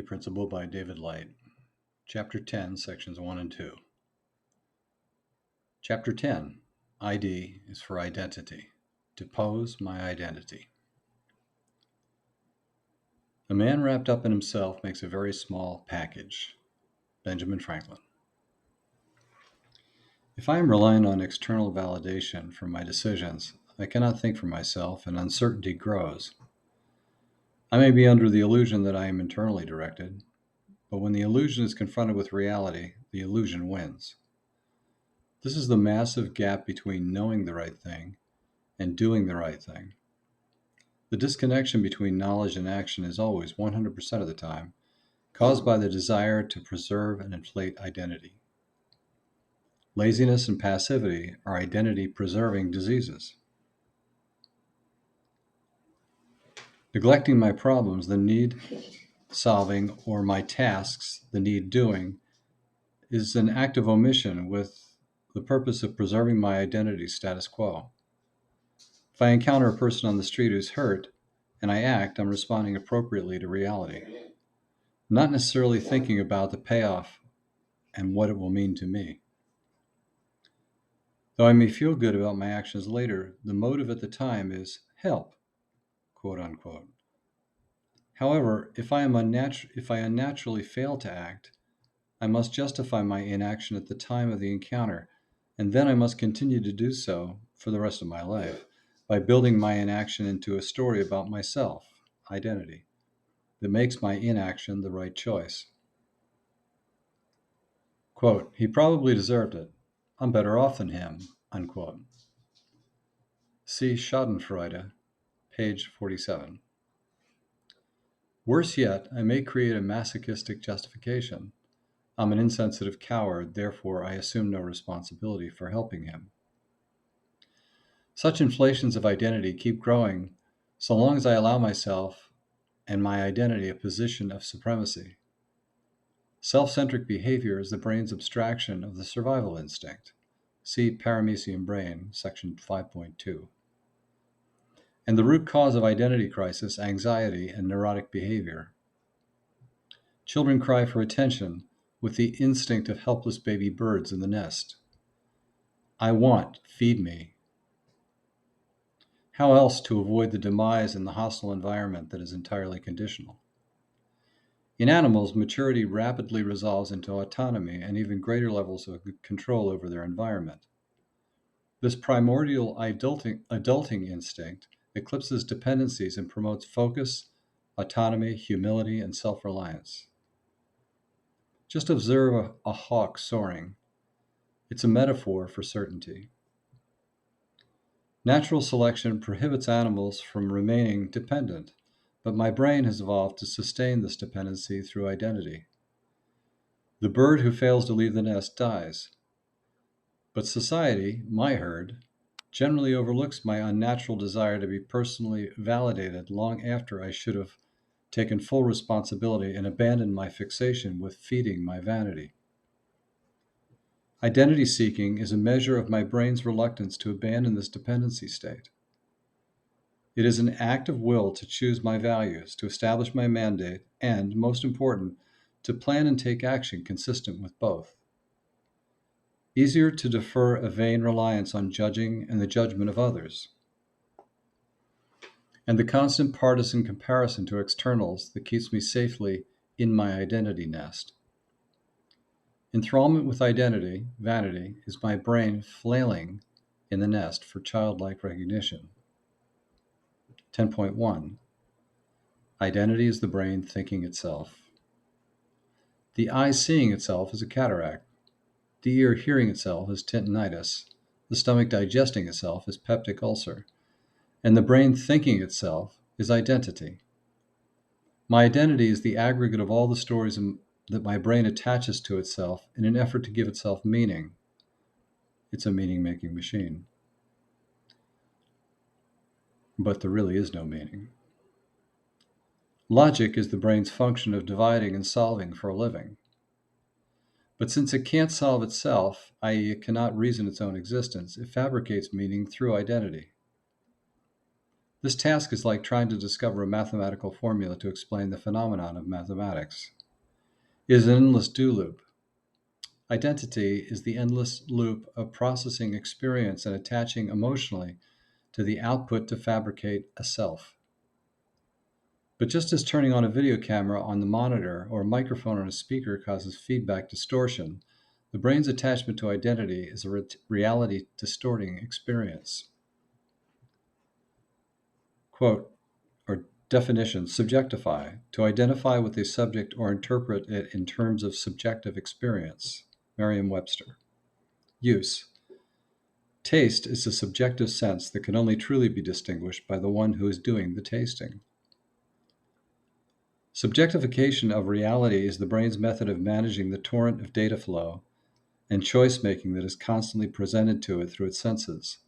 Principle by David Light, Chapter 10, Sections 1 and 2. Chapter 10, ID is for identity. Depose my identity. A man wrapped up in himself makes a very small package. Benjamin Franklin. If I am relying on external validation for my decisions, I cannot think for myself, and uncertainty grows. I may be under the illusion that I am internally directed, but when the illusion is confronted with reality, the illusion wins. This is the massive gap between knowing the right thing and doing the right thing. The disconnection between knowledge and action is always, 100% of the time, caused by the desire to preserve and inflate identity. Laziness and passivity are identity-preserving diseases. Neglecting my problems, the need solving, or my tasks, the need doing, is an act of omission with the purpose of preserving my identity status quo. If I encounter a person on the street who's hurt and I act, I'm responding appropriately to reality, not necessarily thinking about the payoff and what it will mean to me. Though I may feel good about my actions later, the motive at the time is help, quote unquote. However, if I unnaturally fail to act, I must justify my inaction at the time of the encounter, and then I must continue to do so for the rest of my life by building my inaction into a story about myself, identity, that makes my inaction the right choice. Quote, he probably deserved it. I'm better off than him, unquote. See Schadenfreude, page 47. Worse yet, I may create a masochistic justification. I'm an insensitive coward, therefore I assume no responsibility for helping him. Such inflations of identity keep growing so long as I allow myself and my identity a position of supremacy. Self-centric behavior is the brain's abstraction of the survival instinct. See Paramecium Brain, section 5.2. And the root cause of identity crisis, anxiety, and neurotic behavior. Children cry for attention with the instinct of helpless baby birds in the nest. I want, feed me. How else to avoid the demise in the hostile environment that is entirely conditional? In animals, maturity rapidly resolves into autonomy and even greater levels of control over their environment. This primordial adulting instinct eclipses dependencies and promotes focus, autonomy, humility, and self-reliance. Just observe a hawk soaring. It's a metaphor for certainty. Natural selection prohibits animals from remaining dependent, but my brain has evolved to sustain this dependency through identity. The bird who fails to leave the nest dies. But society, my herd, generally overlooks my unnatural desire to be personally validated long after I should have taken full responsibility and abandoned my fixation with feeding my vanity. Identity seeking is a measure of my brain's reluctance to abandon this dependency state. It is an act of will to choose my values, to establish my mandate, and, most important, to plan and take action consistent with both. Easier to defer a vain reliance on judging and the judgment of others, and the constant partisan comparison to externals that keeps me safely in my identity nest. Enthrallment with identity, vanity, is my brain flailing in the nest for childlike recognition. 10.1. Identity is the brain thinking itself. The eye seeing itself is a cataract. The ear hearing itself is tinnitus. The stomach digesting itself is peptic ulcer. And the brain thinking itself is identity. My identity is the aggregate of all the stories that my brain attaches to itself in an effort to give itself meaning. It's a meaning-making machine. But there really is no meaning. Logic is the brain's function of dividing and solving for a living. But since it can't solve itself, i.e., it cannot reason its own existence, it fabricates meaning through identity. This task is like trying to discover a mathematical formula to explain the phenomenon of mathematics. is an endless do loop. Identity is the endless loop of processing experience and attaching emotionally to the output to fabricate a self. But just as turning on a video camera on the monitor or a microphone on a speaker causes feedback distortion, the brain's attachment to identity is a reality distorting experience. Quote, or definition, subjectify, to identify with a subject or interpret it in terms of subjective experience. Merriam-Webster. Use. Taste is a subjective sense that can only truly be distinguished by the one who is doing the tasting. Subjectification of reality is the brain's method of managing the torrent of data flow and choice making that is constantly presented to it through its senses.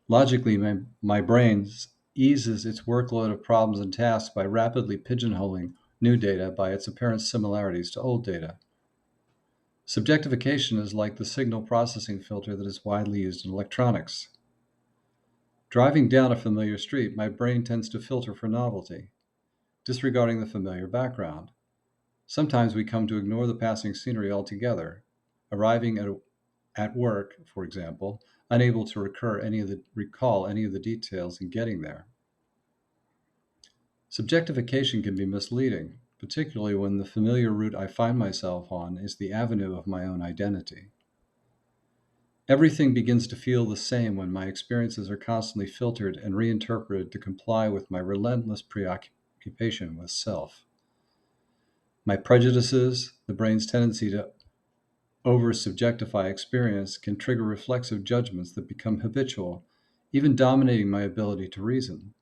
Logically, my brain eases its workload of problems and tasks by rapidly pigeonholing new data by its apparent similarities to old data. Subjectification is like the signal processing filter that is widely used in electronics. Driving down a familiar street, my brain tends to filter for novelty, disregarding the familiar background. Sometimes we come to ignore the passing scenery altogether, arriving at work, for example, unable to recall any of the details in getting there. Subjectification can be misleading, particularly when the familiar route I find myself on is the avenue of my own identity. Everything begins to feel the same when my experiences are constantly filtered and reinterpreted to comply with my relentless preoccupation with self. My prejudices, the brain's tendency to over subjectify experience, can trigger reflexive judgments that become habitual, even dominating my ability to reason.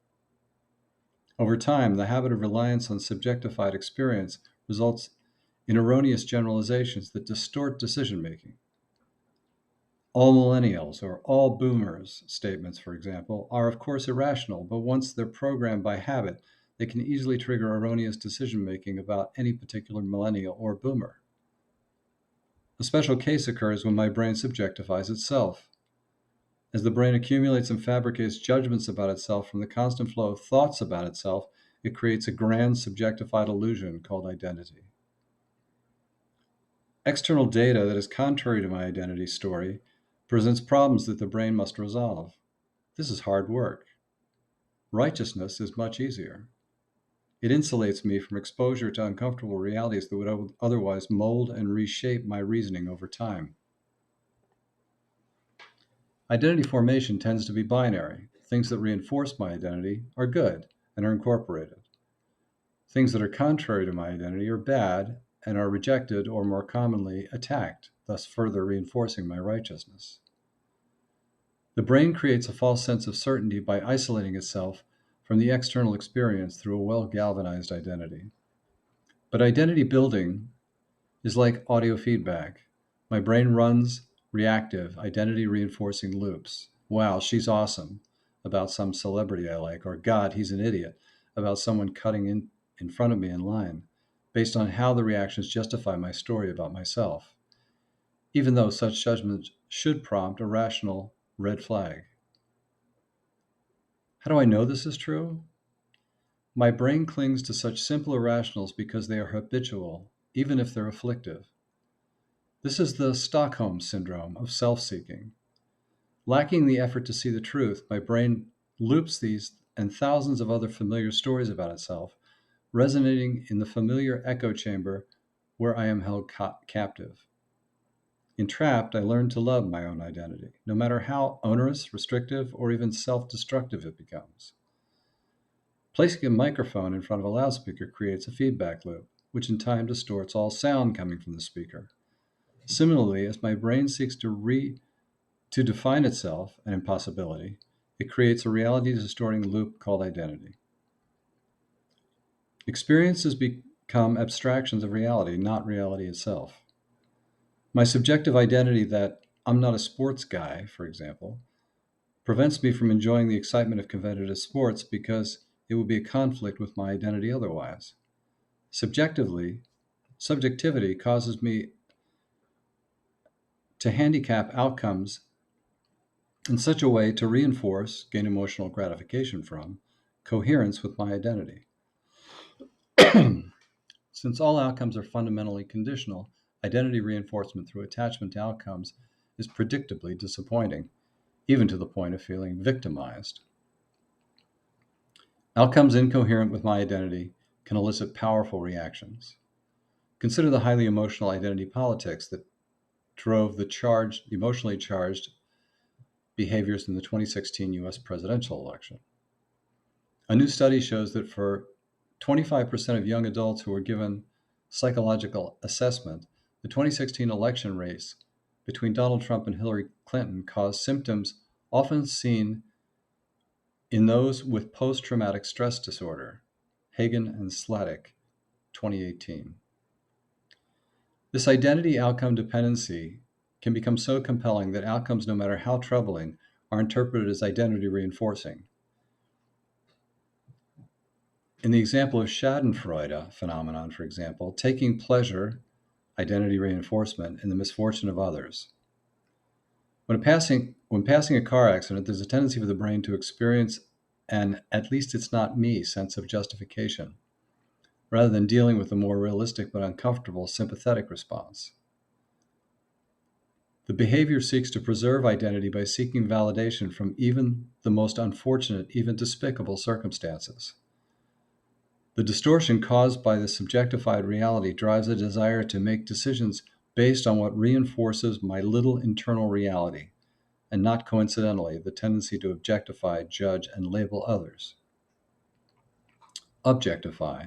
Over time, the habit of reliance on subjectified experience results in erroneous generalizations that distort decision making. All millennials or all boomers statements, for example, are of course irrational, but once they're programmed by habit, they can easily trigger erroneous decision making about any particular millennial or boomer. A special case occurs when my brain subjectifies itself. As the brain accumulates and fabricates judgments about itself from the constant flow of thoughts about itself, it creates a grand subjectified illusion called identity. External data that is contrary to my identity story presents problems that the brain must resolve. This is hard work. Righteousness is much easier. It insulates me from exposure to uncomfortable realities that would otherwise mold and reshape my reasoning over time. Identity formation tends to be binary. Things that reinforce my identity are good and are incorporated. Things that are contrary to my identity are bad and are rejected or more commonly attacked, thus further reinforcing my righteousness. The brain creates a false sense of certainty by isolating itself from the external experience through a well-galvanized identity. But identity building is like audio feedback. My brain runs reactive, identity reinforcing loops. Wow, she's awesome about some celebrity I like, or God, he's an idiot about someone cutting in front of me in line, based on how the reactions justify my story about myself, even though such judgments should prompt a rational red flag. How do I know this is true? My brain clings to such simple irrationals because they are habitual, even if they're afflictive. This is the Stockholm syndrome of self seeking. Lacking the effort to see the truth, my brain loops these and thousands of other familiar stories about itself, resonating in the familiar echo chamber where I am held captive. Entrapped, I learn to love my own identity, no matter how onerous, restrictive, or even self destructive it becomes. Placing a microphone in front of a loudspeaker creates a feedback loop, which in time distorts all sound coming from the speaker. Similarly, as my brain seeks to define itself, an impossibility, it creates a reality distorting loop called identity. Experiences become abstractions of reality, not reality itself. My subjective identity that I'm not a sports guy, for example, prevents me from enjoying the excitement of competitive sports because it would be a conflict with my identity otherwise. Subjectivity causes me to handicap outcomes in such a way to reinforce, gain emotional gratification from, coherence with my identity. Since all outcomes are fundamentally conditional, identity reinforcement through attachment to outcomes is predictably disappointing, even to the point of feeling victimized. Outcomes incoherent with my identity can elicit powerful reactions. Consider the highly emotional identity politics that drove the emotionally charged behaviors in the 2016 US presidential election. A new study shows that for 25% of young adults who were given psychological assessment, the 2016 election race between Donald Trump and Hillary Clinton caused symptoms often seen in those with post-traumatic stress disorder, Hagen and Sladek, 2018. This identity outcome dependency can become so compelling that outcomes, no matter how troubling, are interpreted as identity reinforcing. In the example of Schadenfreude phenomenon, for example, taking pleasure, identity reinforcement, in the misfortune of others. When passing a car accident, there's a tendency for the brain to experience an "at least it's not me" sense of justification, rather than dealing with the more realistic but uncomfortable sympathetic response. The behavior seeks to preserve identity by seeking validation from even the most unfortunate, even despicable circumstances. The distortion caused by this subjectified reality drives a desire to make decisions based on what reinforces my little internal reality, and not coincidentally, the tendency to objectify, judge, and label others. Objectify,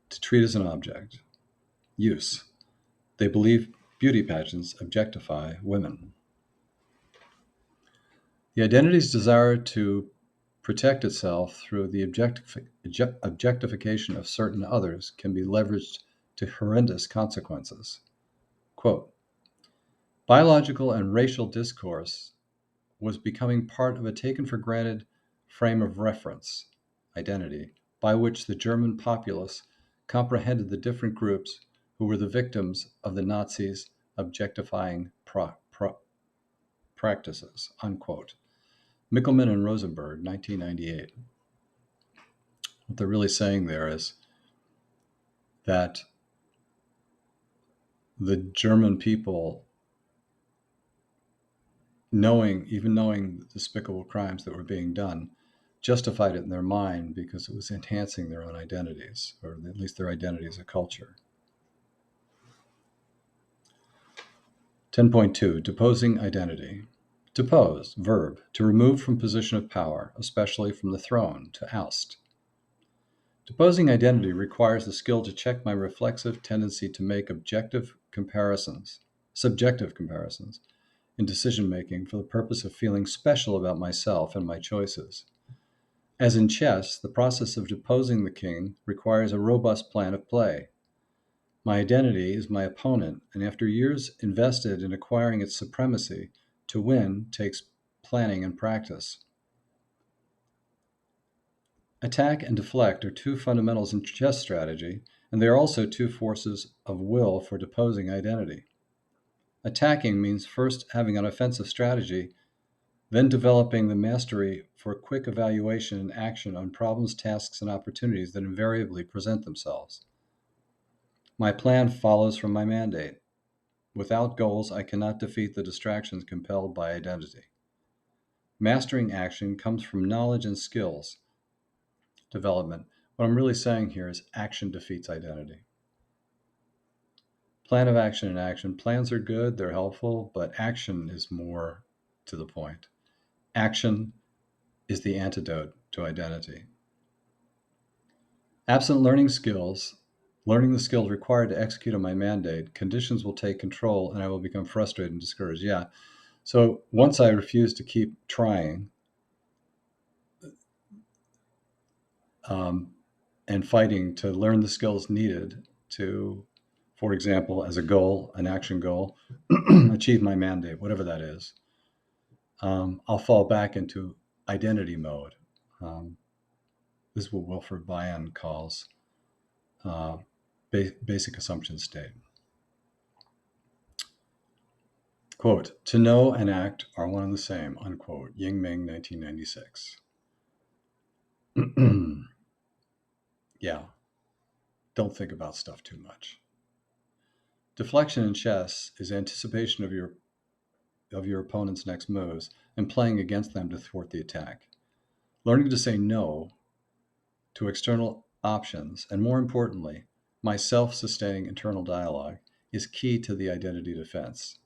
to treat as an object. Use, they believe beauty pageants objectify women. The identity's desire to protect itself through the objectification of certain others can be leveraged to horrendous consequences. Quote, biological and racial discourse was becoming part of a taken for granted frame of reference, identity, by which the German populace comprehended the different groups who were the victims of the Nazis' objectifying practices, unquote. Mickelman and Rosenberg, 1998. What they're really saying there is that the German people, even knowing the despicable crimes that were being done, justified it in their mind because it was enhancing their own identities, or at least their identity as a culture. 10.2, deposing identity. Depose, verb, to remove from position of power, especially from the throne, to oust. Deposing identity requires the skill to check my reflexive tendency to make subjective comparisons, in decision-making for the purpose of feeling special about myself and my choices. As in chess, the process of deposing the king requires a robust plan of play. My identity is my opponent, and after years invested in acquiring its supremacy, to win takes planning and practice. Attack and deflect are two fundamentals in chess strategy, and they are also two forces of will for deposing identity. Attacking means first having an offensive strategy, then developing the mastery for quick evaluation and action on problems, tasks, and opportunities that invariably present themselves. My plan follows from my mandate. Without goals, I cannot defeat the distractions compelled by identity. Mastering action comes from knowledge and skills development. What I'm really saying here is action defeats identity. Plan of action and action. Plans are good, they're helpful, but action is more to the point. Action is the antidote to identity. Absent learning the skills required to execute on my mandate, conditions will take control and I will become frustrated and discouraged. Yeah. So once I refuse to keep trying and fighting to learn the skills needed to, for example, as a goal, an action goal, achieve my mandate, whatever that is, I'll fall back into identity mode. This is what Wilfred Bion calls basic assumption state. Quote, to know and act are one and the same, unquote. Ying Ming, 1996. Yeah. Don't think about stuff too much. Deflection in chess is anticipation of your opponent's next moves and playing against them to thwart the attack. Learning to say no to external options, and more importantly, my self-sustaining internal dialogue, is key to the identity defense.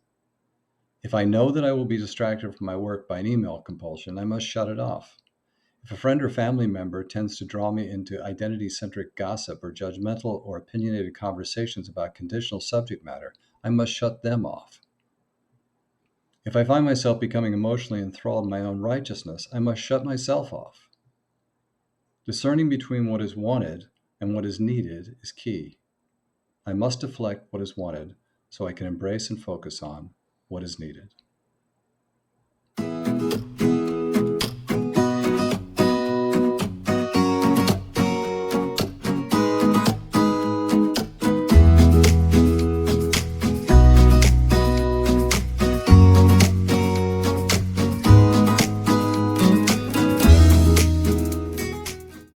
If I know that I will be distracted from my work by an email compulsion, I must shut it off. If a friend or family member tends to draw me into identity-centric gossip or judgmental or opinionated conversations about conditional subject matter, I must shut them off. If I find myself becoming emotionally enthralled in my own righteousness, I must shut myself off. Discerning between what is wanted and what is needed is key. I must deflect what is wanted so I can embrace and focus on what is needed.